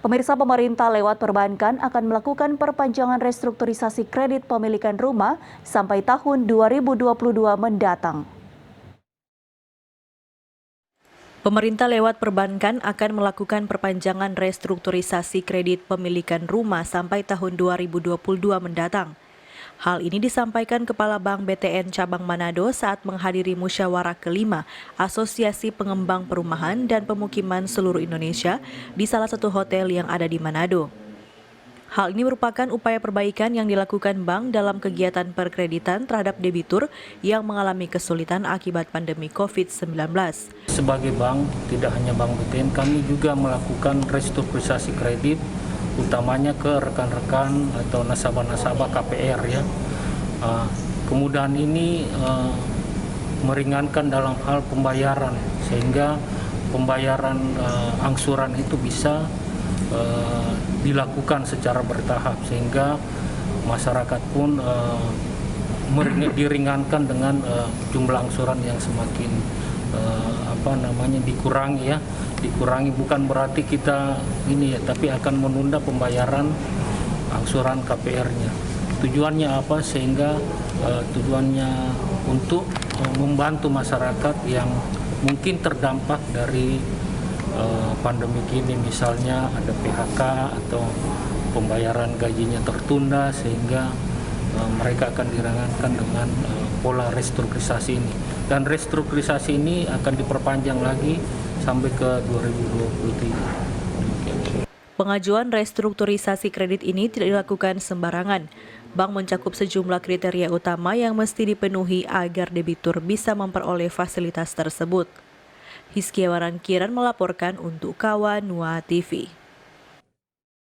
Pemirsa, pemerintah lewat perbankan akan melakukan perpanjangan restrukturisasi kredit pemilikan rumah sampai tahun 2022 mendatang. Pemerintah lewat perbankan akan melakukan perpanjangan restrukturisasi kredit pemilikan rumah sampai tahun 2022 mendatang. Hal ini disampaikan Kepala Bank BTN Cabang Manado saat menghadiri musyawarah kelima Asosiasi Pengembang Perumahan dan Pemukiman Seluruh Indonesia di salah satu hotel yang ada di Manado. Hal ini merupakan upaya perbaikan yang dilakukan bank dalam kegiatan perkreditan terhadap debitur yang mengalami kesulitan akibat pandemi COVID-19. Sebagai bank, tidak hanya Bank BTN, kami juga melakukan restrukturisasi kredit, utamanya ke rekan-rekan atau nasabah-nasabah KPR ya. Kemudahan ini meringankan dalam hal pembayaran, sehingga pembayaran angsuran itu bisa dilakukan secara bertahap, sehingga masyarakat pun diringankan dengan jumlah angsuran yang semakin dikurangi ya. Dikurangi bukan berarti kita ini ya, tapi akan menunda pembayaran angsuran KPR-nya. Tujuannya apa? Sehingga tujuannya untuk membantu masyarakat yang mungkin terdampak dari pandemi ini, misalnya ada PHK atau pembayaran gajinya tertunda, sehingga mereka akan diringankan dengan pola restrukturisasi ini. Dan restrukturisasi ini akan diperpanjang lagi sampai ke 2023. Pengajuan restrukturisasi kredit ini tidak dilakukan sembarangan. Bank mencakup sejumlah kriteria utama yang mesti dipenuhi agar debitur bisa memperoleh fasilitas tersebut. Hizkiawaran Kiran melaporkan untuk Kawan Nuha TV.